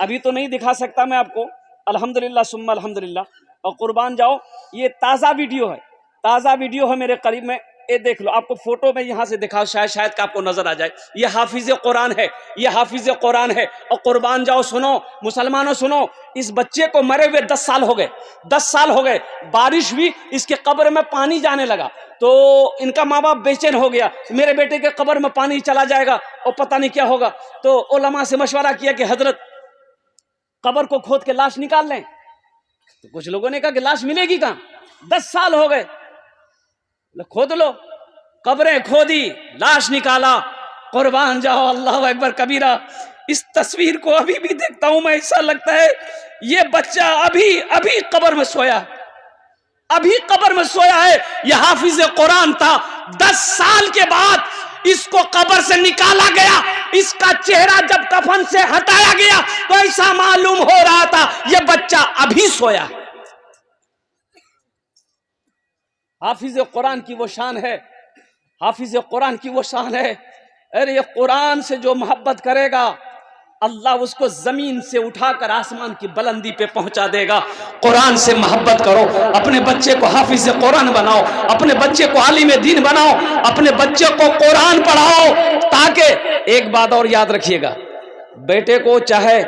अभी तो नहीं दिखा सकता मैं आपको, अल्हम्दुलिल्लाह सुम्मा अल्हम्दुलिल्लाह। और कुर्बान जाओ, ये ताज़ा वीडियो है, ताज़ा वीडियो है मेरे करीब में, ये देख लो। आपको फोटो में यहाँ से दिखाओ, शायद का आपको नजर आ जाए। ये हाफिज कुरान है, ये हाफिज कुरान है। और कुर्बान जाओ सुनो मुसलमानों, सुनो, इस बच्चे को मरे हुए 10 साल हो गए, 10 साल हो गए। बारिश हुई, इसके कब्र में पानी जाने लगा, तो इनका माँ बाप बेचैन हो गया, मेरे बेटे के कब्र में पानी चला जाएगा और पता नहीं क्या होगा। तो उलमा से मशवरा किया कि हजरत कब्र को खोद के लाश निकाल लें। तो कुछ लोगों ने कहा कि लाश मिलेगी कहां, 10 साल हो गए, खोद लो। कब्रें खोदी, लाश निकाला। कुर्बान जाओ, अल्लाह अकबर कबीरा। इस तस्वीर को अभी भी देखता हूं मैं, ऐसा लगता है ये बच्चा अभी अभी कब्र में सोया, अभी कब्र में सोया है। यह हाफिज कुरान था, 10 साल के बाद इसको कब्र से निकाला गया। इसका चेहरा जब कफन से हटाया गया तो ऐसा मालूम हो रहा था यह बच्चा अभी सोया। हाफिज कुरान की वो शान है, हाफिज कुरान की वो शान है। अरे ये कुरान से जो मोहब्बत करेगा, अल्लाह उसको जमीन से उठाकर आसमान की बुलंदी पे पहुंचा देगा। कुरान से मोहब्बत करो, अपने बच्चे को हाफिज कुरान बनाओ, अपने बच्चे को आलिम दीन बनाओ, अपने बच्चे को कुरान पढ़ाओ। ताकि एक बात और याद रखिएगा, बेटे को चाहे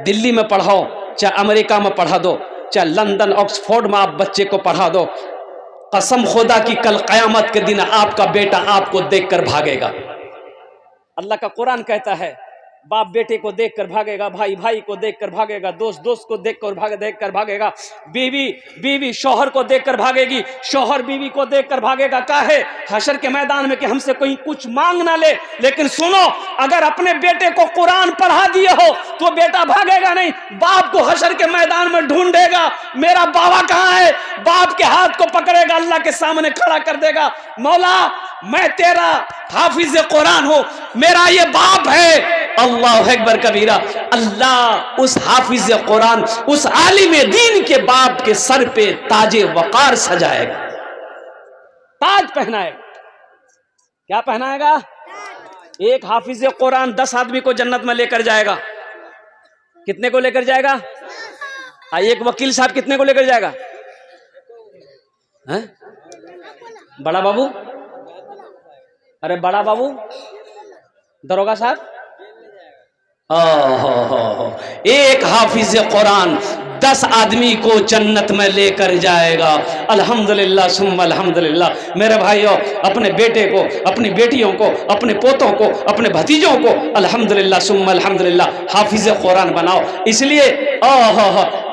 दिल्ली में पढ़ाओ, चाहे अमेरिका में पढ़ा दो, चाहे लंदन ऑक्सफोर्ड में आप बच्चे को पढ़ा दो, कसम खुदा की कल कयामत के दिन आपका बेटा आपको देखकर भागेगा। अल्लाह का कुरान कहता है, बाप बेटे को देखकर भागेगा, भाई भाई को देखकर भागेगा, दोस्त दोस्त को देखकर भागेगा, बीवी बीवी शौहर को देखकर भागेगी, शौहर बीवी को देखकर भागेगा। काहे हशर के मैदान में कि हमसे कोई कुछ मांग ना ले। लेकिन सुनो, अगर अपने बेटे को कुरान पढ़ा दिए हो तो बेटा भागेगा नहीं, बाप को हशर के मैदान में ढूंढेगा, मेरा बाबा कहाँ है, बाप के हाथ को पकड़ेगा, अल्लाह के सामने खड़ा कर देगा, मौला मैं तेरा हाफिज कुरान हूं, मेरा ये बाप है। अल्लाह अकबर कबीरा। अल्लाह उस हाफिज कुरान, उस आलिम दीन के बाप के सर पे ताजे वकार सजाएगा, ताज पहनाएगा। क्या पहनाएगा? एक हाफिज कुरान 10 आदमी को जन्नत में लेकर जाएगा। कितने को लेकर जाएगा? एक वकील साहब कितने को लेकर जाएगा? है? बड़ा बाबू, अरे बड़ा बाबू, दरोगा साहब, एक हाफिज कुरान 10 आदमी को जन्नत में लेकर जाएगा। अल्हम्दुलिल्लाह सुम्मा अल्हम्दुलिल्लाह। मेरे भाइयों, अपने बेटे को, अपनी बेटियों को, अपने पोतों को, अपने भतीजों को अल्हम्दुलिल्लाह सुम्मा अल्हम्दुलिल्लाह हाफिज कुरान बनाओ। इसलिए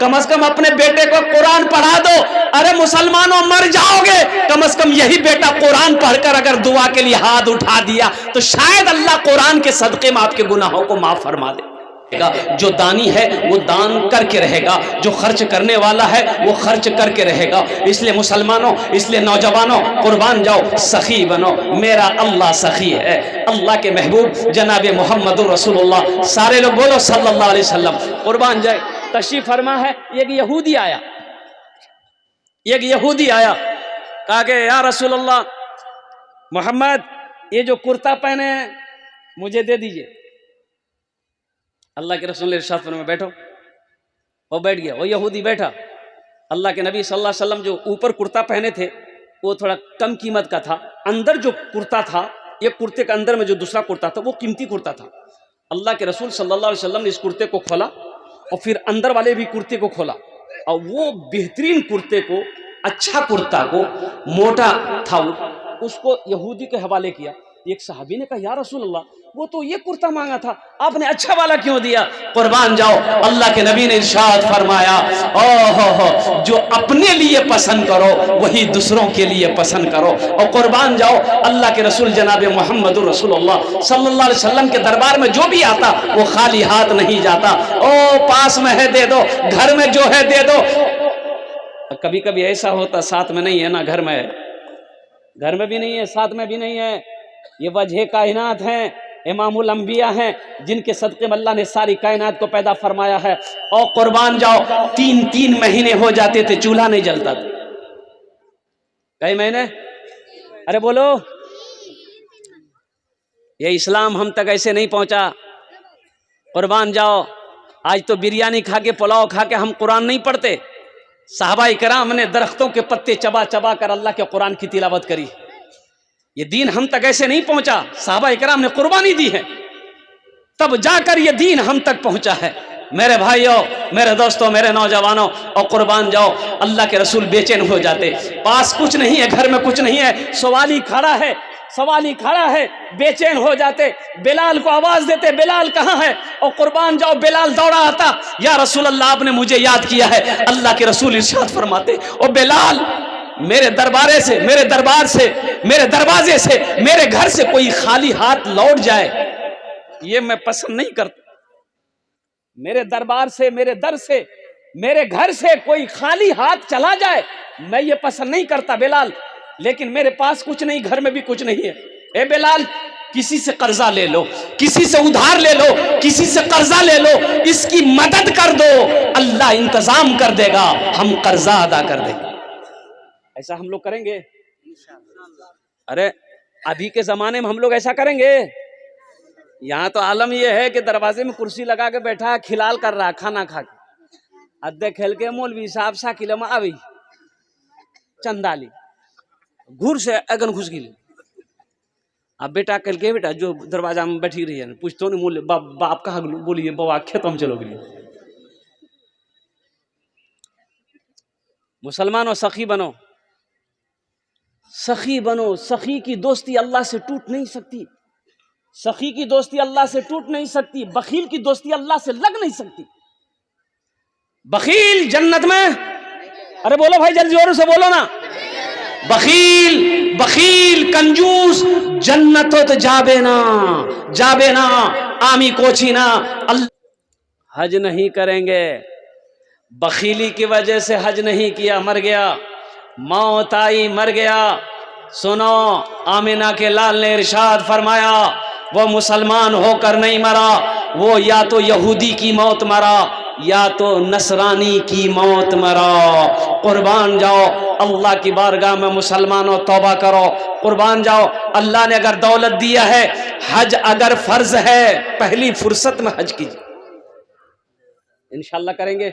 कम से कम अपने बेटे को कुरान पढ़ा दो। अरे मुसलमानों, मर जाओगे, कम से कम यही बेटा कुरान पढ़कर अगर दुआ के लिए हाथ उठा दिया तो शायद अल्लाह कुरान के सदके में आपके गुनाहों को माफ फरमा दे। जो दानी है वो दान करके रहेगा, जो खर्च करने वाला है वो खर्च करके रहेगा। इसलिए मुसलमानों, इसलिए नौजवानों, कुर्बान जाओ, सखी बनो। मेरा अल्लाह सखी है। अल्लाह के महबूब जनाब मोहम्मद रसूलुल्लाह, सारे लोग बोलो सल्लल्लाहु अलैहि वसल्लम। कुर्बान जाए। तशरीफ फरमा है, एक यहूदी आया, एक यहूदी आया, कहा कि या रसूलुल्लाह मोहम्मद, ये जो कुर्ता पहने हैं मुझे दे दीजिए। अल्लाह के रसूल ने इरशाद फरमाया बैठो। वो बैठ गया, वो यहूदी बैठा। अल्लाह के नबी सल्लल्लाहु अलैहि वसल्लम जो ऊपर कुर्ता पहने थे वो थोड़ा कम कीमत का था, अंदर जो कुर्ता था, ये कुर्ते के अंदर में जो दूसरा कुर्ता था वो कीमती कुर्ता था। अल्लाह के रसूल सल्लल्लाहु अलैहि वसल्लम ने इस कुर्ते को खोला और फिर अंदर वाले भी कुर्ते को खोला, और वो बेहतरीन कुर्ते को, अच्छा कुर्ता को, मोटा था, उसको यहूदी के हवाले किया। एक सहाबी ने कहा या रसूल अल्लाह, वो तो ये कुर्ता मांगा था, आपने अच्छा वाला क्यों दिया? कुर्बान जाओ, अल्लाह के नबी ने इरशाद फरमाया, ओहो, जो अपने लिए पसंद करो वही दूसरों के लिए पसंद करो। और कुर्बान जाओ, अल्लाह के रसूल जनाब मोहम्मद रसूलुल्लाह सल्लल्लाहु अलैहि वसल्लम के दरबार में जो भी आता वो खाली हाथ नहीं जाता। ओ पास में है दे दो, घर में जो है दे दो। कभी कभी ऐसा होता साथ में नहीं है ना, घर में है, घर में भी नहीं है, साथ में भी नहीं है। ये वजह कायनात हैं, इमामुल अंबिया हैं, जिनके सदक़े में अल्लाह ने सारी कायनात को पैदा फरमाया है। और कुर्बान जाओ, 3-3 महीने हो जाते थे, चूल्हा नहीं जलता था। कई महीने? अरे बोलो, ये इस्लाम हम तक ऐसे नहीं पहुंचा। कुर्बान जाओ, आज तो बिरयानी खा के पुलाव खा के हम कुरान नहीं पढ़ते। साहबा इकराम ने दरख्तों के पत्ते चबा चबा कर अल्लाह के कुरान की तिलावत करी। ये दीन हम तक ऐसे नहीं पहुंचा, साहबा इकराम ने कुर्बानी दी है, तब जाकर ये दीन हम तक पहुंचा है। मेरे भाइयों, मेरे दोस्तों, मेरे नौजवानों, और कुर्बान जाओ, अल्लाह के रसूल बेचैन हो जाते। पास कुछ नहीं है, घर में कुछ नहीं है, सवाल ही खड़ा है, सवाल ही खड़ा है, बेचैन हो जाते। बिलाल को आवाज देते, बिलाल कहाँ है? और कुर्बान जाओ, बिलाल दौड़ा आता, या रसूल अल्लाह आपने मुझे याद किया है। अल्लाह के रसूल इरशाद फरमाते, ओ बिलाल, मेरे दरबारे से, मेरे दरबार से, मेरे दरवाजे से, मेरे घर से कोई खाली हाथ लौट जाए, ये मैं पसंद नहीं करता। मेरे दरबार से, मेरे दर से, मेरे घर से कोई खाली हाथ चला जाए, मैं ये पसंद नहीं करता बिलाल। लेकिन मेरे पास कुछ नहीं, घर में भी कुछ नहीं है। ए बिलाल, किसी से कर्जा ले लो, किसी से उधार ले लो, किसी से कर्जा ले लो, इसकी मदद कर दो, अल्लाह इंतजाम कर देगा, हम कर्जा अदा कर देंगे। ऐसा हम लोग करेंगे? अरे अभी के जमाने में हम लोग ऐसा करेंगे? यहाँ तो आलम यह है कि दरवाजे में कुर्सी लगा के बैठा है, खिलाल कर रहा है खाना खा के, अद्दे खेल के मौलवी साहब साकिल में आवी चंदाली घूर से अगन घुस गिली। अब बेटा कल के बेटा जो दरवाजा में बैठी रही है, पूछतो नहीं मूल्य बाप कहा बोलिए, बाबा खेत में चलो गई। मुसलमानों, सखी बनो, सखी बनो। सखी की दोस्ती अल्लाह से टूट नहीं सकती, सखी की दोस्ती अल्लाह से टूट नहीं सकती, बखील की दोस्ती अल्लाह से लग नहीं सकती। बखील जन्नत में, अरे बोलो भाई, जल्दी जोर से बोलो ना, बखील, बखील कंजूस जन्नत तो जाबे ना, जाबे ना, आमी कोची ना। हज नहीं करेंगे, बखीली की वजह से हज नहीं किया, मर गया, मौत आई, मर गया। सुनो, आमिना के लाल ने इरशाद फरमाया, वो मुसलमान होकर नहीं मरा, वो या तो यहूदी की मौत मरा या तो नसरानी की मौत मरा। कुर्बान जाओ, अल्लाह की बारगाह में मुसलमानों तौबा करो, कुर्बान जाओ। अल्लाह ने अगर दौलत दिया है, हज अगर फर्ज है, पहली फुर्सत में हज कीजिए। इंशाअल्लाह करेंगे?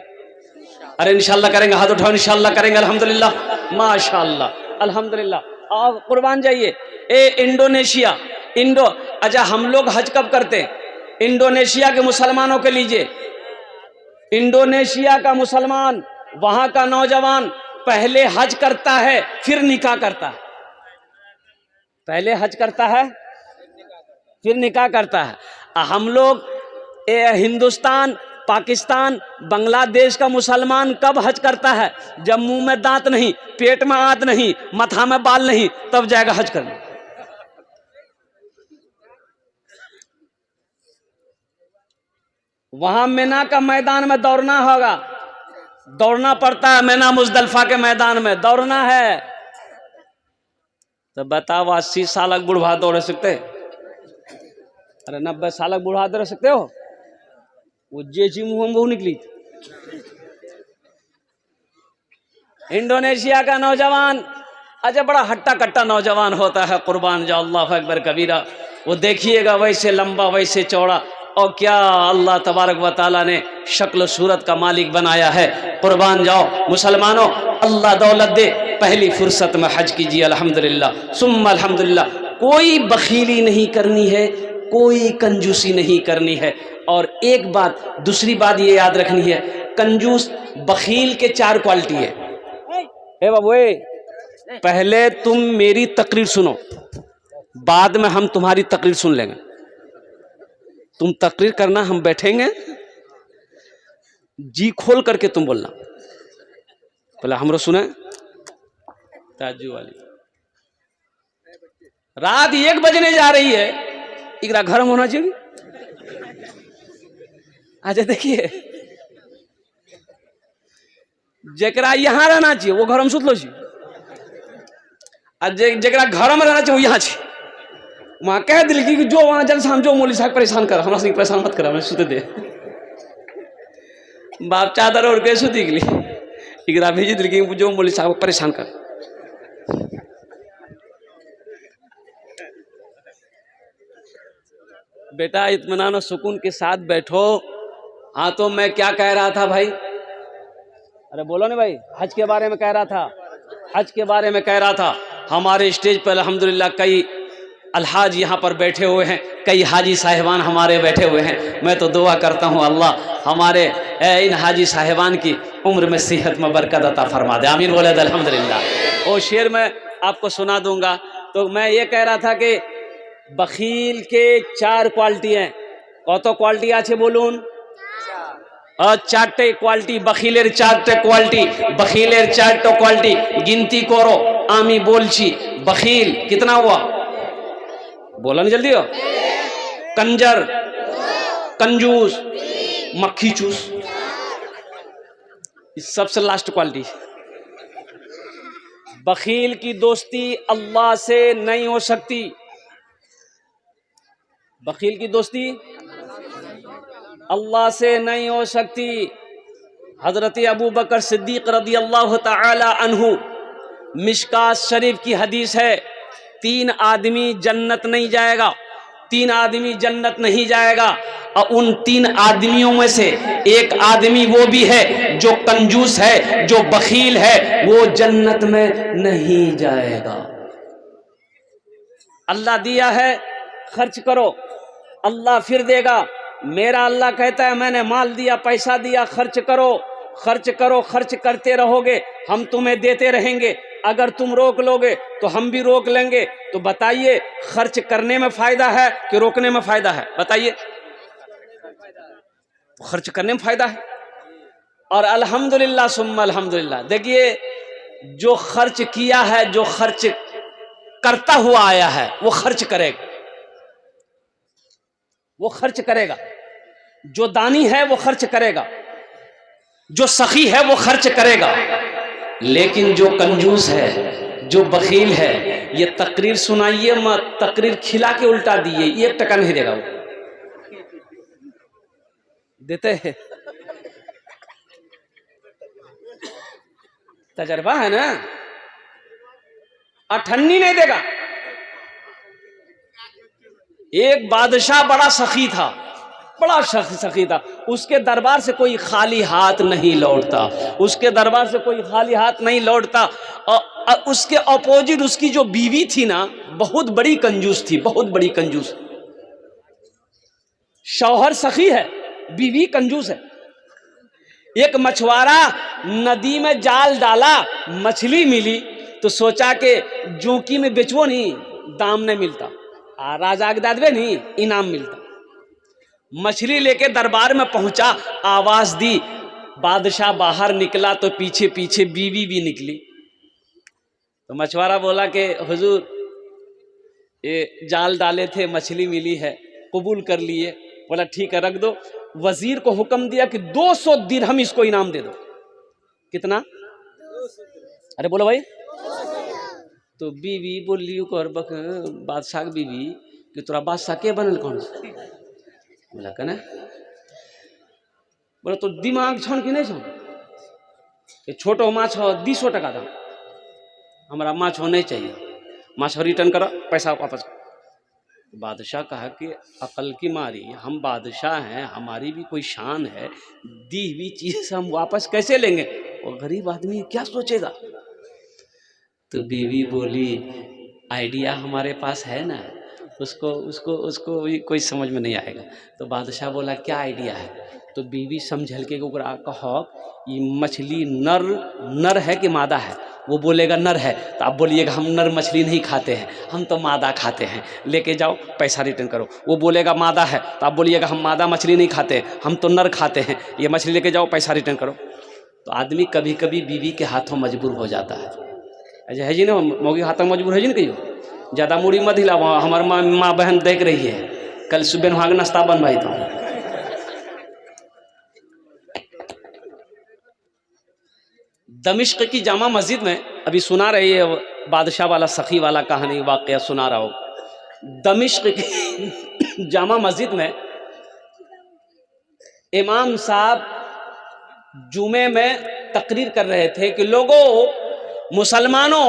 अरे इंशाअल्लाह करेंगे, हाथ उठाओ, इंशाअल्लाह करेंगे। अल्हम्दुलिल्लाह, माशाअल्लाह, अल्हम्दुलिल्लाह। और कुर्बान जाइए। इंडोनेशिया, अच्छा हम लोग हज कब करते हैं? इंडोनेशिया के मुसलमानों के लीजिए, इंडोनेशिया का मुसलमान, वहां का नौजवान पहले हज करता है, फिर निकाह करता है। पहले हज करता है, फिर निकाह करता है। हम लोग हिंदुस्तान, पाकिस्तान, बांग्लादेश का मुसलमान कब हज करता है? जब मुंह में दांत नहीं, पेट में आंत नहीं, माथा में बाल नहीं, तब जाएगा हज करने। वहां मिना का मैदान में दौड़ना होगा, दौड़ना पड़ता है, मिना मुजदलफा के मैदान में दौड़ना है। तो बताओ, 80 साल बुढ़वा दौड़ सकते? अरे 90 साल बुढ़वा दौड़ सकते हो? वो जेची मुंह में निकली। इंडोनेशिया का नौजवान, अच्छा बड़ा हट्टा कट्टा नौजवान होता है, कुर्बान जाओ, अल्लाह अकबर कबीरा। वो देखिएगा वैसे लंबा, वैसे चौड़ा, और क्या अल्लाह तबारक व तआला ने शक्ल सूरत का मालिक बनाया है। कुर्बान जाओ मुसलमानों, अल्लाह दौलत दे, पहली फुर्सत में हज कीजिए। अल्हम्दुलिल्लाह सुम्मा अल्हम्दुलिल्लाह। कोई बखीली नहीं करनी है, कोई कंजूसी नहीं करनी है। और एक बात, दूसरी बात ये याद रखनी है, कंजूस बखील के 4 क्वालिटी है। ए बाबू, पहले तुम मेरी तकरीर सुनो, बाद में हम तुम्हारी तकरीर सुन लेंगे। तुम तकरीर करना, हम बैठेंगे, जी खोल करके तुम बोलना। पहले हमरो सुने ताजू वाली। रात 1 बजने जा रही है, इकरा घर में होना चाहिए। अच्छा देखिए, जरा यहाँ रहना चाहिए वो घर में सुतलो छी, जरा घर में रहना चाहिए वो यहाँ छी। वहां कह दिल कि जो वहां जलसा हम जो मौली साहब परेशान कर, हमरा से परेशान मत कर, हमें सुते दे। बाप चादर ओढ़ के सुती गली, इकरा भेजी दिल कि जो मौली साहब परेशान कर। बेटा इत्मीनान और सुकून के साथ बैठो, हाँ, तो मैं क्या कह रहा था भाई? अरे बोलो ना भाई, हज के बारे में कह रहा था। हज के बारे में कह रहा था। हमारे स्टेज पर अल्हम्दुलिल्लाह कई अलहाज यहाँ पर बैठे हुए हैं, कई हाजी साहिबान हमारे बैठे हुए हैं। मैं तो दुआ करता हूँ अल्लाह हमारे इन हाजी साहिबान की उम्र में सेहत में बरकत अता फरमा दे। आमीन बोले अल्हम्दुलिल्लाह। वो शेर मैं आपको सुना दूंगा। तो मैं ये कह रहा था कि बखील के 4 क्वालिटी हैं। कत क्वालिटी आछे बोलून? 4टे क्वालिटी बखिलेर, 4टे क्वालिटी बखिलेर, 4टे क्वालिटी गिनती करो। आमी बोलছি बखिल कितना हुआ? बोला नहीं जल्दी हो। कंजर, कंजूस, मक्खी चूस, सबसे लास्ट क्वालिटी। बखील की दोस्ती अल्लाह से नहीं हो सकती। बखील की दोस्ती अल्लाह से नहीं हो सकती। हजरत अबू बकर सिद्दीक रदी अल्लाह ताला अन्हु, मिशकात शरीफ की हदीस है, 3 आदमी जन्नत नहीं जाएगा। 3 आदमी जन्नत नहीं जाएगा। और उन 3 आदमियों में से एक आदमी वो भी है जो कंजूस है, जो बखील है, वो जन्नत में नहीं जाएगा। अल्लाह दिया है, खर्च करो, अल्लाह फिर देगा। मेरा अल्लाह कहता है मैंने माल दिया, पैसा दिया, खर्च करो, खर्च करो, खर्च करते रहोगे, हम तुम्हें देते रहेंगे। अगर तुम रोक लोगे तो हम भी रोक लेंगे। तो बताइए खर्च करने में फायदा है कि रोकने में फायदा है? बताइए। खर्च करने में फायदा है। और अल्हम्दुलिल्लाह सुम्मा अल्हम्दुलिल्लाह, देखिए जो खर्च किया है, जो खर्च करता हुआ आया है, वो खर्च करेगा, वो खर्च करेगा। जो दानी है वो खर्च करेगा, जो सखी है वो खर्च करेगा। लेकिन जो कंजूस है, जो बखील है, ये तकरीर सुनाइए मत, तकरीर खिला के उल्टा दिए, 1 टका नहीं देगा। वो देते हैं, तजर्बा है ना, अठन्नी नहीं देगा। एक बादशाह बड़ा सखी था, बड़ा सखी था। उसके दरबार से कोई खाली हाथ नहीं लौटता, उसके दरबार से कोई खाली हाथ नहीं लौटता। और उसके अपोजिट उसकी जो बीवी थी ना, बहुत बड़ी कंजूस थी, बहुत बड़ी कंजूस। शौहर सखी है, बीवी कंजूस है। एक मछुआरा नदी में जाल डाला, मछली मिली तो सोचा कि जोकी में बेचवो नहीं, दाम नहीं मिलता, राजा के दादवे नहीं, इनाम मिलता। मछली लेके दरबार में पहुंचा, आवाज दी, बादशाह बाहर निकला तो पीछे पीछे बीवी भी निकली। तो मछुआरा बोला कि हुजूर ये जाल डाले थे, मछली मिली है, कबूल कर लिए। बोला ठीक है, रख दो। वजीर को हुक्म दिया कि 200 दिरहम इसको इनाम दे दो। कितना? अरे बोलो भाई। तो बीवी बोली बादशाह की बीवी कि तोरा बादशाह के बनल कौन से? बोला कहना। बोला तो दिमाग छन कि नहीं छन? छोटो माछ 200 टका दाम, हमारा माछ नहीं चाहिए, माछ रिटर्न करो, पैसा वापस करो। बादशाह कहा कि अकल की मारी, हम बादशाह हैं, हमारी भी कोई शान है, दी हुई चीज हम वापस कैसे लेंगे? वो गरीब आदमी क्या सोचेगा? तो बीवी बोली आइडिया हमारे पास है ना, उसको उसको उसको भी कोई समझ में नहीं आएगा। तो बादशाह बोला क्या आइडिया है? तो बीवी समझल के कहो ये मछली नर है कि मादा है? वो बोलेगा नर है, तो आप बोलिएगा हम नर मछली नहीं खाते हैं, हम तो मादा खाते हैं, लेके जाओ पैसा रिटर्न करो। वो बोलेगा मादा है, तो आप बोलिएगा हम मादा मछली नहीं खाते, हम तो नर खाते हैं, ये मछली लेके जाओ पैसा रिटर्न करो। तो आदमी कभी कभी बीवी के हाथों मजबूर हो जाता है। ऐसे है जी ना, मौगी हाथों मजबूर है जी ना, कहियो ज़्यादा मूड़ी मत हिला, हमार माँ बहन देख रही है, कल सुबह वहाँ का नाश्ता बनवाई तो। दमिश्क की जामा मस्जिद में अभी सुना रही है बादशाह वाला सखी वाला कहानी वाकया सुना रहा हूँ। दमिश्क की जामा मस्जिद में इमाम साहब जुमे में तकरीर कर रहे थे कि लोगों, मुसलमानों,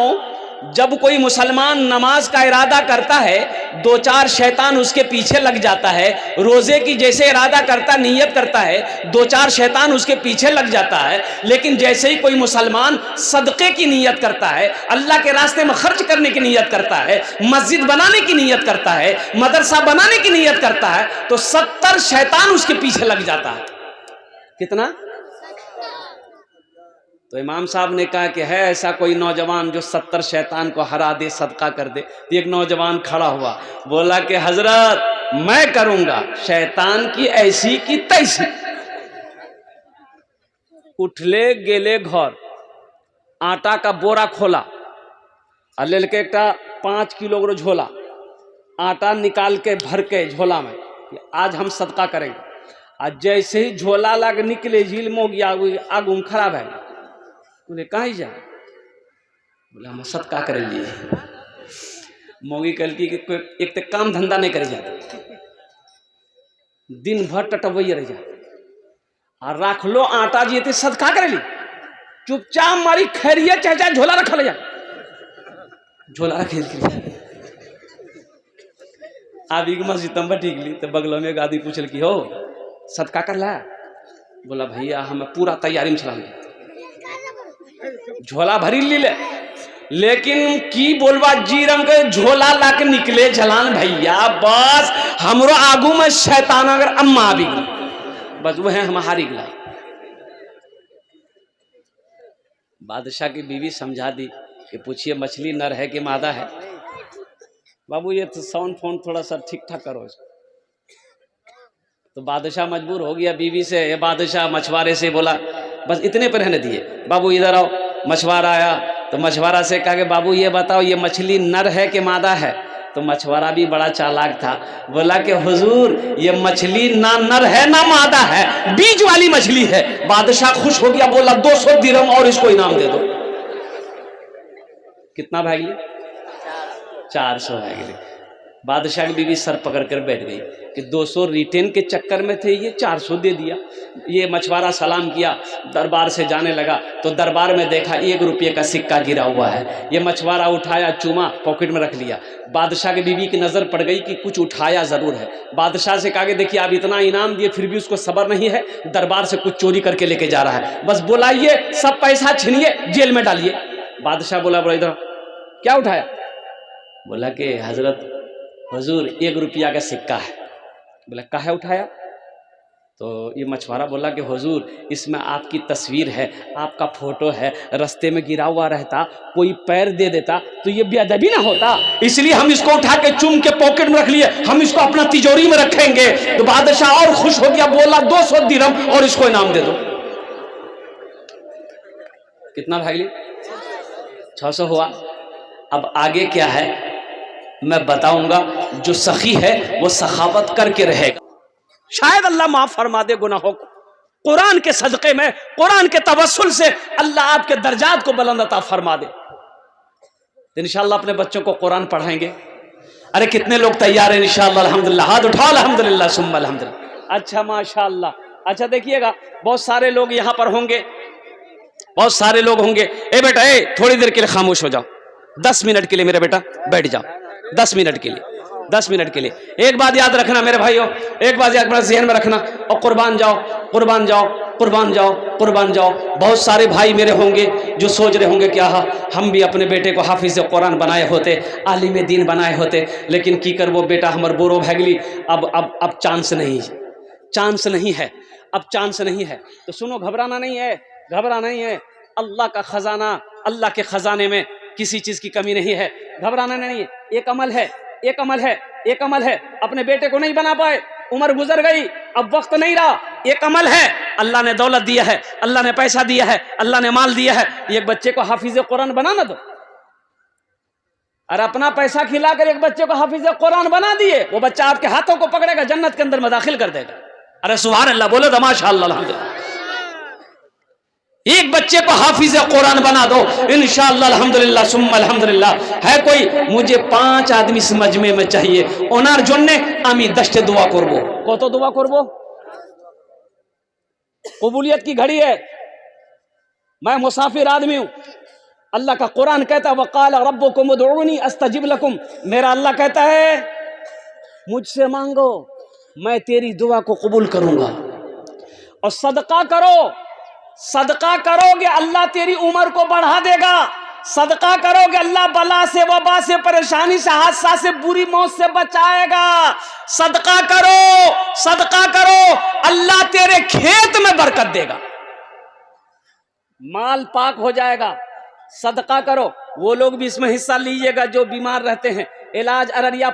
जब कोई मुसलमान नमाज का इरादा करता है, दो चार शैतान उसके पीछे लग जाता है। रोजे की जैसे इरादा करता, नियत करता है, दो चार शैतान उसके पीछे लग जाता है। लेकिन जैसे ही कोई मुसलमान सदक़े की नियत करता है, अल्लाह के रास्ते में खर्च करने की नियत करता है, मस्जिद बनाने की नियत करता है, मदरसा बनाने की नियत करता है, तो 70 शैतान उसके पीछे लग जाता है। कितना? तो इमाम साहब ने कहा कि है ऐसा कोई नौजवान जो 70 शैतान को हरा दे, सदका कर दे। तो एक नौजवान खड़ा हुआ, बोला कि हजरत मैं करूंगा, शैतान की ऐसी की तैसी। उठले गेले घर, आटा का बोरा खोला और ले के एक 5 किलो का झोला आटा निकाल के भर के झोला में, आज हम सदका करेंगे। आज जैसे ही झोला लग निकले, झील मोगी आगू खराब है। बोले कहाँ जा? बोला हम सदका करेंगे। मोगी कल की एक तो काम धंधा नहीं करे जाते, दिन भर टटवैया रह जा और रख लो आटा जी ते सदका करे ली। चुपचाप मारी खैरियत चाहे झोला रखा ले जा, झोला रखे आप एक मस्जिद में ठीक ली तो बगलों में एक आदमी पूछल की हो सदका कर ला? बोला भैया हम पूरा तैयारी में चला, झोला भरी ले। लेकिन की बोलवा जी रंग के झोला ला के निकले जलान भैया, बस हमरो आगू में शैतान अगर अम्मा भी गई, बस वो है हम हारी गला। बादशाह की बीवी समझा दी कि पूछिए मछली नर है कि मादा है? बाबू ये तो साउंड फोन थोड़ा सा ठीक ठाक करो इसको। तो बादशाह मजबूर हो गया बीवी से। ये बादशाह मछुआरे से बोला, बस इतने पर रहने दिए। बाबू इधर आओ। मछुआरा आया तो मछुआरा से कहा कि बाबू ये बताओ ये मछली नर है कि मादा है? तो मछुआरा भी बड़ा चालाक था, बोला कि हुजूर ये मछली ना नर है ना मादा है, बीज वाली मछली है। बादशाह खुश हो गया, बोला 200 दिरहम और इसको इनाम दे दो। कितना भाग ली? 400 भाग ली। बादशाह की बीवी सर पकड़ कर बैठ गई कि 200 रिटेन के चक्कर में थे, ये 400 दे दिया। ये मछुआरा सलाम किया, दरबार से जाने लगा तो दरबार में देखा 1 रुपये का सिक्का गिरा हुआ है। ये मछुआरा उठाया, चूमा, पॉकेट में रख लिया। बादशाह की बीवी की नज़र पड़ गई कि कुछ उठाया ज़रूर है। बादशाह से कहा कि देखिए आप इतना इनाम दिए फिर भी उसको सब्र नहीं है, दरबार से कुछ चोरी करके लेके जा रहा है, बस बुलाइए, सब पैसा छीनिए, जेल में डालिए। बादशाह बोला इधर क्या उठाया? बोला कि हजरत हुजूर 1 रुपया का सिक्का है। बोला काहे उठाया? तो ये मछुआरा बोला कि हुजूर इसमें आपकी तस्वीर है, आपका फोटो है, रास्ते में गिरा हुआ रहता, कोई पैर दे देता तो ये बेअदबी ना होता, इसलिए हम इसको उठा के चुम के पॉकेट में रख लिए, हम इसको अपना तिजोरी में रखेंगे। तो बादशाह और खुश हो गया, बोला 200 दिरहम और इसको इनाम दे दो। कितना भाई? 600 हुआ। अब आगे क्या है मैं बताऊंगा। जो सखी है वो सखावत करके रहेगा, शायद अल्लाह माफ फरमा दे गुनाहों को। कुरान के सदक़े में, कुरान के तवस्सुल से अल्लाह आपके दर्जात को बुलंद अता फरमा दे। इंशाअल्लाह अपने बच्चों को कुरान पढ़ाएंगे। अरे कितने लोग तैयार हैं? इंशाअल्लाह अल्हम्दुलिल्लाह, हाथ उठाओ अल्हम्दुलिल्लाह सुम्मा अल्हम्दुलिल्लाह। अच्छा माशाअल्लाह। अच्छा देखिएगा बहुत सारे लोग यहाँ पर होंगे, बहुत सारे लोग होंगे। ए बेटा ए थोड़ी देर के लिए खामोश हो जाओ, 10 मिनट के लिए मेरा बेटा बैठ जाओ, 10 मिनट के लिए, 10 मिनट के लिए। एक बात याद रखना मेरे भाइयों, एक बात याद ज़हन में रखना, और कुर्बान जाओ, कुर्बान जाओ, कुर्बान जाओ, कुर्बान जाओ। बहुत सारे भाई मेरे होंगे जो सोच रहे होंगे क्या हम भी अपने बेटे को हाफिज़ कुरान बनाए होते, आलिम दीन बनाए होते, लेकिन की कर वो बेटा हमार बोरो भैगली, अब चांस नहीं, चांस नहीं है, अब चांस नहीं है। तो सुनो, घबराना नहीं है, घबराना नहीं है। अल्लाह का खजाना, अल्लाह के खजाने में किसी चीज की कमी नहीं है, घबराना नहीं है। एक अमल है, एक अमल है, एक अमल है। अपने बेटे को नहीं बना पाए, उम्र गुजर गई, अब वक्त नहीं रहा। एक अमल है, अल्लाह ने दौलत दिया है, अल्लाह ने पैसा दिया है, अल्लाह ने माल दिया है, एक बच्चे को हाफिज कुरान बनाना दो। और अपना पैसा खिलाकर एक बच्चे को हाफिज कुरान बना दिए, वो बच्चा आपके हाथों को पकड़ेगा, जन्नत के अंदर में दाखिल कर देगा। अरे सुभान अल्लाह बोलो तो माशाअल्लाह अल्हम्दुलिल्लाह। एक बच्चे को हाफिज कुरान बना दो, इंशाअल्लाह अल्हम्दुलिल्लाह सुम्मा अल्हम्दुलिल्लाह। है कोई? मुझे 5 आदमी इस मजमे में चाहिए, ओनार जन्ने आमी 10 दुआ करबो। कत दुआ करबो? कबूलियत की घड़ी है, मैं मुसाफिर आदमी हूं, अल्लाह का कुरान कहता है वक़ाल रब्बुकुम उदऊनी अस्तजिब लकुम, मेरा अल्लाह कहता है मुझसे मांगो मैं तेरी दुआ को कबूल करूंगा। और सदका करो, सदका करोगे अल्लाह तेरी उम्र को बढ़ा देगा। सदका करोगे अल्लाह बला से, वबा से, परेशानी से, हादसा से, बुरी मौत से बचाएगा। सदका करो, सदका करो, अल्लाह तेरे खेत में बरकत देगा, माल पाक हो जाएगा। सदका करो। वो लोग भी इसमें हिस्सा लीजिएगा जो बीमार रहते हैं। इलाज अररिया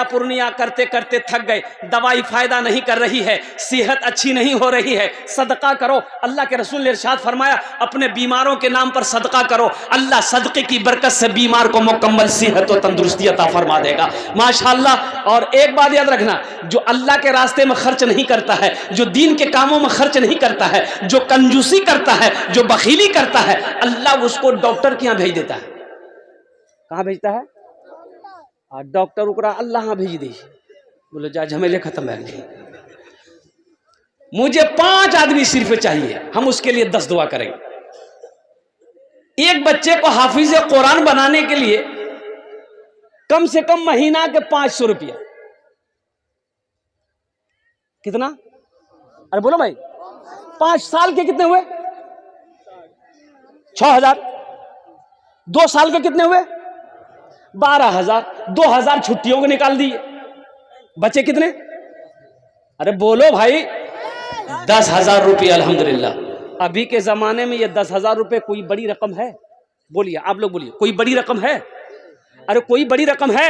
पूर्णिया करते करते थक गए, दवाई फायदा नहीं कर रही है, सेहत अच्छी नहीं हो रही है, सदका करो। अल्लाह के रसूल ने इरशाद फरमाया अपने बीमारों के नाम पर सदका करो, अल्लाह सदके की बरकत से बीमार को मुकम्मल सेहत और तंदुरुस्ती अता फरमा देगा माशाअल्लाह। और एक बात याद रखना, जो अल्लाह के रास्ते में खर्च नहीं करता है, जो दीन के कामों में खर्च नहीं करता है, जो कंजूसी करता है, जो बखीली करता है, अल्लाह उसको डॉक्टर के यहाँ भेज देता है। कहाँ भेजता है? डॉक्टर उकरा अल्लाह हाँ भेज दी, बोले जा झमेले खत्म है। मुझे 5 आदमी सिर्फ चाहिए, हम उसके लिए 10 दुआ करेंगे। एक बच्चे को हाफिज कुरान बनाने के लिए कम से कम महीना के 500 रुपया। कितना? अरे बोलो भाई, 5 साल के कितने हुए? 6000। 2 साल के कितने हुए? 12000। 2000 छुट्टियों को निकाल दिए, बचे कितने? अरे बोलो भाई, 10,000 रुपये। अल्हम्दुलिल्लाह अभी के जमाने में ये 10,000 रुपये कोई बड़ी रकम है? बोलिए आप लोग, बोलिए कोई बड़ी रकम है? अरे कोई बड़ी रकम है?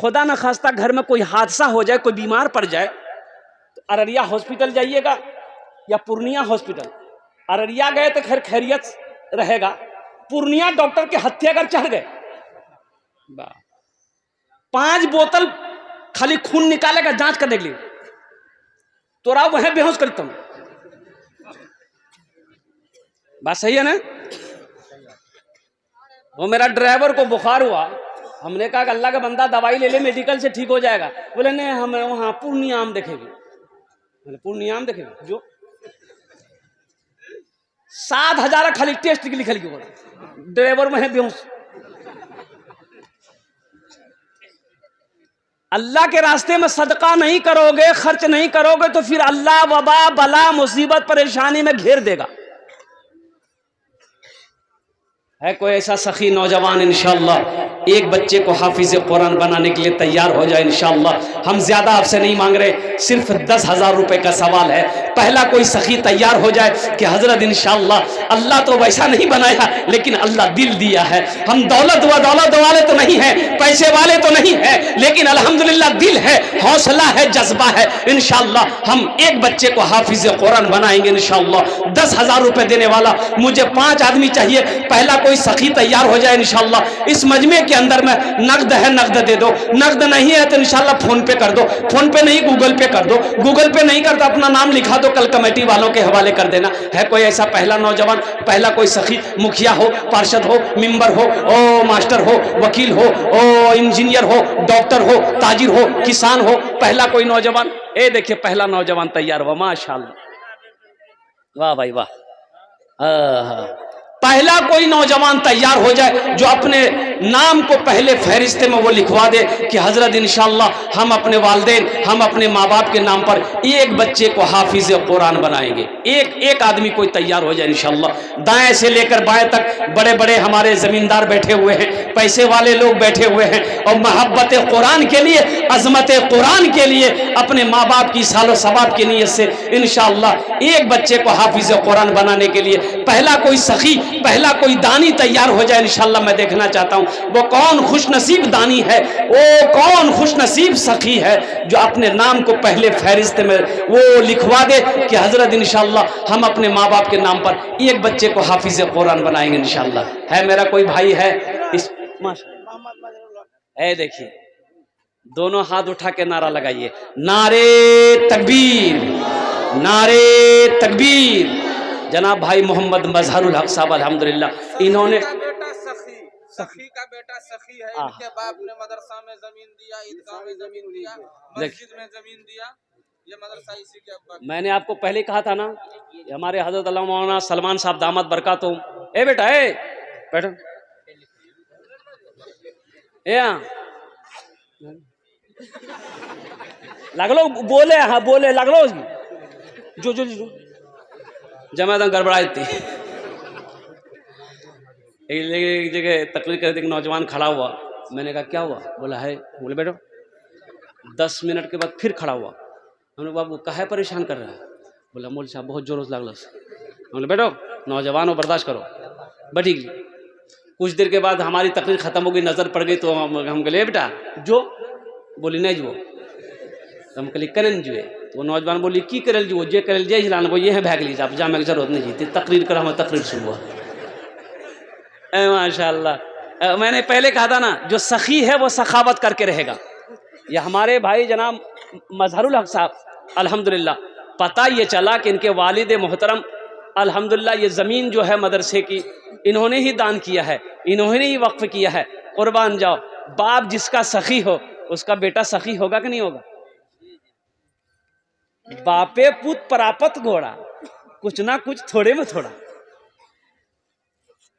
खुदा न खास्ता घर में कोई हादसा हो जाए, कोई बीमार पड़ जाए तो अररिया हॉस्पिटल जाइएगा या पूर्णिया हॉस्पिटल। अररिया गए तो खैर खैरियत रहेगा, पूर्णिया डॉक्टर के हत्थे अगर चढ़ गए, 5 बोतल खाली खून निकालेगा जांच करने के लिए, तो राव वह बेहोश करता हूं। बात सही है ना? वो मेरा ड्राइवर को बुखार हुआ, हमने कहा कि अल्लाह का बंदा दवाई ले ले, मेडिकल से ठीक हो जाएगा। बोले नहीं, हम वहां पूर्णिया आम देखेंगे। बोले पूर्णिया आम देखेंगे जो 7,000 खाली टेस्ट के लिखल के, ड्राइवर वह बेहोश। अल्लाह के रास्ते में सदका नहीं करोगे, खर्च नहीं करोगे तो फिर अल्लाह वबा बला मुसीबत परेशानी में घेर देगा। है कोई ऐसा सखी नौजवान इंशाअल्लाह एक बच्चे को हाफिज कुरान बनाने के लिए तैयार हो जाए इंशाअल्लाह। हम ज्यादा आपसे नहीं मांग रहे, सिर्फ 10,000 रुपए का सवाल है। पहला कोई सखी तैयार हो जाए कि हजरत इंशाअल्लाह अल्लाह तो वैसा नहीं बनाया, लेकिन अल्लाह दिल दिया है। हम दौलत वाले तो नहीं है, पैसे वाले तो नहीं है, लेकिन अल्हम्दुलिल्लाह दिल है, हौसला है, जज्बा है। इंशाअल्लाह हम एक बच्चे को हाफिज कुरान बनाएंगे इंशाअल्लाह। 10,000 रुपए देने वाला मुझे 5 आदमी चाहिए। पहला कोई सखी तैयार हो जाए इंशाअल्लाह। इस मजमे के अंदर में नगद है, नगद दे दो, नगद नहीं है तो इंशाअल्लाह फोन पे कर दो, फोन पे नहीं गूगल पे कर दो, गूगल पे नहीं करता अपना नाम लिखा दो, कल कमेटी वालों के हवाले कर देना। है कोई ऐसा पहला नौजवान, पहला कोई सखी, मुखिया हो, पार्षद हो, मेंबर हो, ओ मास्टर हो, वकील हो, ओ इंजीनियर हो, डॉक्टर हो, ताजिर हो, किसान हो, पहला कोई नौजवान। ए देखिए पहला नौजवान तैयार हुआ माशाअल्लाह, वाह भाई वाह। पहला कोई नौजवान तैयार हो जाए जो अपने नाम को पहले फहरिस्ते में वो लिखवा दे कि हजरत इंशाअल्लाह हम अपने वालिदैन, हम अपने माँ बाप के नाम पर एक बच्चे को हाफिज कुरान बनाएंगे। एक आदमी कोई तैयार हो जाए इंशाअल्लाह। दाएं से लेकर बाएं तक बड़े बड़े हमारे जमींदार बैठे हुए हैं, पैसे वाले लोग बैठे हुए हैं, और मोहब्बत कुरान के लिए, अजमत कुरान के लिए, अपने माँ बाप की सालो सवाब की नीयत से इंशाअल्लाह एक बच्चे को हाफिज कुरान बनाने के लिए पहला कोई सखी, पहला कोई दानी तैयार हो जाए इंशाअल्लाह। मैं देखना चाहता हूं वो कौन खुशनसीब दानी है, वो कौन खुशनसीब सखी है जो अपने नाम को पहले फहरिस्त में वो लिखवा दे कि हजरत इंशाअल्लाह हम अपने माँ बाप के नाम पर एक बच्चे को हाफिज कुरान बनाएंगे इंशाअल्लाह। है मेरा कोई भाई है इस है? देखिए दोनों हाथ उठा के नारा लगाइए, नारे तकबीर, नारे तकबीर। जनाब भाई मोहम्मद मजहरुल हक साहब अल्हम्दुलिल्लाह, इन्होंने सखी का बेटा सखी है, इनके बाप ने मदरसा में जमीन दिया, ईदगाह में जमीन दिया, मस्जिद में जमीन दिया, ये मदरसा इसी के अब्बा। मैंने आपको पहले कहा था ना, हमारे हजरत अल्लाह मौलाना सलमान साहब दामद बरकातुहू। ए बेटा ए बैठो यहाँ लगलो बोले, हाँ बोले लगलो जो जो जो जमा गड़बड़ाई थी। एक जगह तकरीर करते एक नौजवान खड़ा हुआ, मैंने कहा क्या हुआ? बोला है, बोले बैठो। 10 मिनट के बाद फिर खड़ा हुआ, हमने बाबू काहे परेशान कर रहा है? बोला मौलवी साहब बहुत जोरों से लागल। बोले बैठो, नौजवान हो बर्दाश्त करो। बैठी। कुछ देर के बाद हमारी तकरीर खत्म हो गई, नजर पड़ गई तो हम कहले बेटा जो, बोली नहीं जो, तो हम कहली करें जुए, तो वो नौजवान बोली की करल जो, जे करल जे हिलान वो ये है भाग लीजिए, आप जामे की जरूरत नहीं जीती, तकरीर कर हमें तकरीर शुरू हुआ। माशाअल्लाह, मैंने पहले कहा था ना, जो सखी है वो सखावत करके रहेगा। ये हमारे भाई जनाब मजहरुल हक साहब, अल्हम्दुलिल्लाह पता ये चला कि इनके वालिद मोहतरम अल्हम्दुलिल्लाह ये ज़मीन जो है मदरसे की इन्होंने ही दान किया है, इन्होंने ही वक्फ किया है। कुर्बान जाओ, बाप जिसका सखी हो उसका बेटा सखी होगा कि नहीं होगा? बापे पुत परापत घोड़ा, कुछ ना कुछ थोड़े में थोड़ा।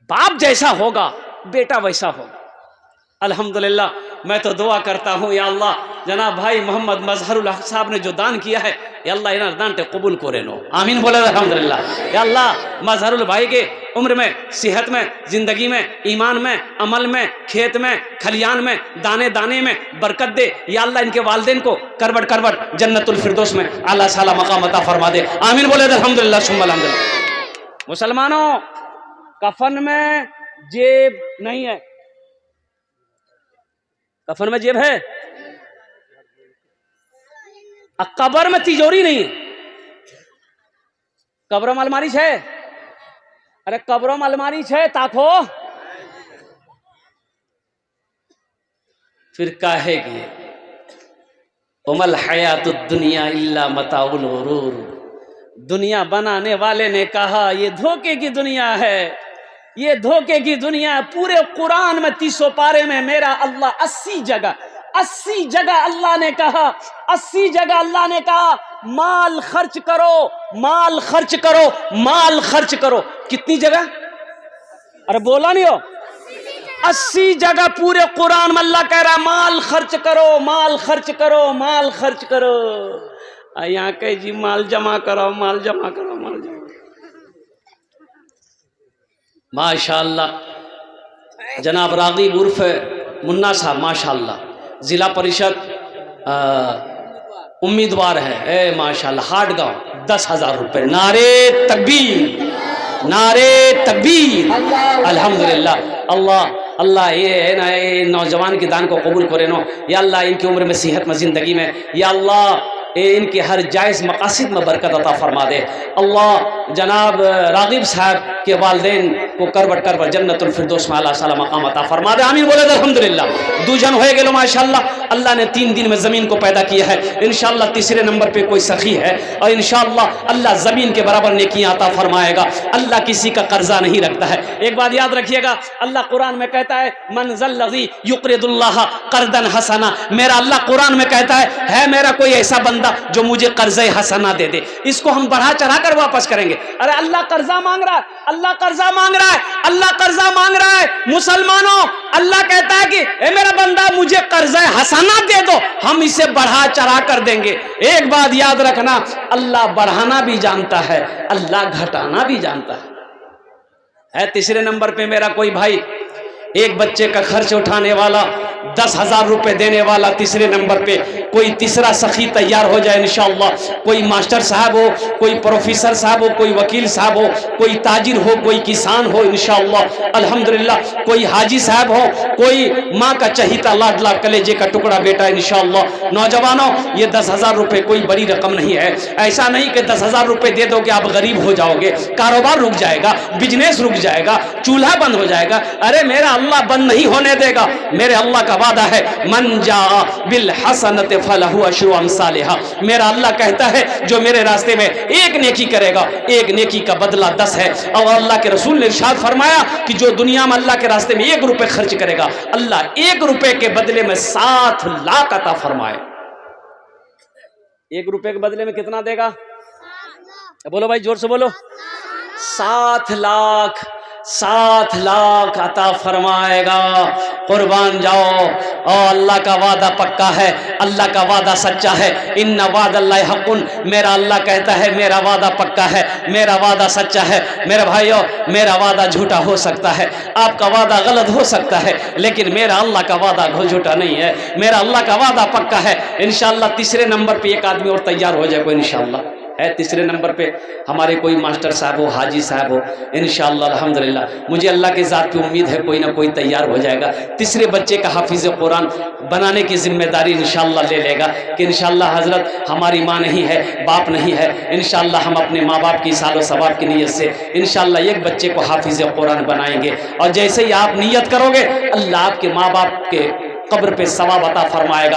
बाप जैसा होगा बेटा वैसा होगा। अल्हम्दुलिल्लाह, मैं तो दुआ करता हूँ या अल्लाह जनाब भाई मोहम्मद मजहरुल हक साहब ने जो दान किया है या अल्लाह इन्हें दान ते कबूल करे नो, आमीन बोले अल्हम्दुलिल्लाह। या अल्लाह मजहरुल भाई के उम्र में, सेहत में, जिंदगी में, ईमान में, अमल में, खेत में, खलियान में, दाने दाने में बरकत दे। या अल्लाह इनके वालिदैन को करवट करवट जन्नतुल फिरदौस में अल्लाह साला मकाम अता फरमा दे, आमीन बोले अल्हम्दुलिल्लाह सुम्मा अल्हम्दुलिल्लाह। मुसलमानों, कफन में जेब नहीं है, कफन में जेब है, कब्र में तिजोरी नहीं है। कब्र में अलमारी है, अरे कब्रों में अलमारी है ताको, फिर काहे की उमल हयातुद दुनिया इल्ला मताउल गुरूर। दुनिया बनाने वाले ने कहा ये धोखे की दुनिया है, ये धोखे की दुनिया। पूरे कुरान में 30 पारे में मेरा अल्लाह 80 जगह अल्लाह ने कहा, 80 जगह अल्लाह ने कहा माल खर्च करो, माल खर्च करो, माल खर्च करो। कितनी जगह? अरे बोला नहीं हो, 80 जगह पूरे कुरान में अल्लाह कह रहा माल खर्च करो, माल खर्च करो, माल खर्च करो। यहाँ कह जी माल जमा करो, माल जमा करो, माल जमा। माशाअल्लाह जनाब रागिब उर्फ मुन्ना साहब माशाअल्लाह जिला परिषद उम्मीदवार है, ए माशाअल्लाह हाटगांव, 10,000 रुपये। नारे तकबीर, नारे तकबीर, अल्हम्दुलिल्लाह। अल्लाह अल्लाह ये ना ये नौजवान के दान को कबूल करे नो या अल्लाह, इनकी उम्र में, सेहत में, ज़िंदगी में या अल्लाह इनके हर जायज़ मकासिद में बरकत अता फरमा दे। अल्लाह जनाब रागिब साहब के वालिदैन को करवट करवट जन्नतुल फिरदौस में अल्लाह साला मकाम अता फरमा दे, आमीन बोले अल्हम्दुलिल्लाह। 2 जन हो गए माशाअल्लाह, अल्लाह ने 3 दिन में ज़मीन को पैदा किया है। इंशाअल्लाह तीसरे नंबर पे कोई सखी है और इंशाअल्लाह अल्लाह ज़मीन के बराबर नेकियां अता फरमाएगा। अल्लाह किसी का कर्जा नहीं रखता है। एक बात याद रखिएगा, अल्लाह कुरान में कहता है मन ज़ल्लज़ी युक़रिदुल्लाह क़र्ज़न हसना। मेरा अल्लाह कुरान में कहता है मेरा कोई ऐसा बंदा जो मुझे कर्ज़े हसना दे दे, इसको हम बढ़ा चढ़ा कर वापस करेंगे। अरे अल्लाह कर्जा मांग रहा है, अल्लाह कर्जा मांग रहा है, अल्लाह कर्जा मांग रहा है। मुसलमानों, अल्लाह कहता है कि ए मेरा बंदा मुझे कर्ज़े हसना दे दो, हम इसे बढ़ा चढ़ा कर देंगे। एक बात याद रखना, अल्लाह बढ़ाना भी जानता है, अल्लाह घटाना भी जानता है। तीसरे नंबर पे मेरा कोई भाई, एक बच्चे का खर्च उठाने वाला, 10,000 रुपये देने वाला। तीसरे नंबर पे कोई तीसरा सखी तैयार हो जाए इंशाअल्लाह। कोई मास्टर साहब हो, कोई प्रोफेसर साहब हो, कोई वकील साहब हो, कोई ताजिर हो, कोई किसान हो इंशाअल्लाह अल्हम्दुलिल्लाह, कोई हाजी साहब हो, कोई माँ का चहीता लाडला कलेजे का टुकड़ा बेटा इंशाअल्लाह। नौजवानों, ये 10,000 रुपये कोई बड़ी रकम नहीं है। ऐसा नहीं कि 10,000 रुपये दे दो कि आप गरीब हो जाओगे, कारोबार रुक जाएगा, बिजनेस रुक जाएगा, चूल्हा बंद हो जाएगा। अरे मेरा अल्लाह बंद नहीं होने देगा। मेरे अल्लाह का वादा है मन जा बिल हसनत फलहु अशरु अमसालिहा। मेरा अल्लाह कहता है जो मेरे रास्ते में एक नेकी करेगा, एक नेकी का बदला 10 है। और अल्लाह के रसूल ने इरशाद फरमाया कि जो दुनिया में अल्लाह के रास्ते में 1 रुपये खर्च करेगा, अल्लाह 1 रुपये के बदले में 7 लाख अता फरमाए। 1 रुपये के बदले में कितना देगा? बोलो भाई जोर से बोलो, 7 लाख। 7 लाख अता फरमाएगा। कुर्बान जाओ। और अल्लाह का वादा पक्का है, अल्लाह का वादा सच्चा है। इन्ना वादल्लाहि हक़्क़ुन, मेरा अल्लाह कहता है मेरा वादा पक्का है, मेरा वादा सच्चा है। मेरे भाइयों, मेरा वादा झूठा हो सकता है, आपका वादा गलत हो सकता है, लेकिन मेरा अल्लाह का वादा झूठा नहीं है, मेरा अल्लाह का वादा पक्का है। इंशाअल्लाह तीसरे नंबर पे एक आदमी और तैयार हो जाए कोई, इंशाअल्लाह है तीसरे नंबर पे हमारे कोई मास्टर साहब हो, हाजी साहब हो, इंशाअल्लाह अल्हम्दुलिल्लाह। मुझे अल्लाह की ज़ात की उम्मीद है कोई ना कोई तैयार हो जाएगा। तीसरे बच्चे का हाफिज़ कुरान बनाने की जिम्मेदारी इंशाअल्लाह ले लेगा कि इंशाअल्लाह हज़रत हमारी माँ नहीं है, बाप नहीं है, इंशाअल्लाह हम अपने माँ बाप की सालो सवाब की नीयत से इंशाअल्लाह एक बच्चे को हाफिज़ कुरान बनाएंगे। और जैसे ही आप नीयत करोगे, अल्लाह आपके माँ बाप के कब्र पे सवाब अता फरमाएगा।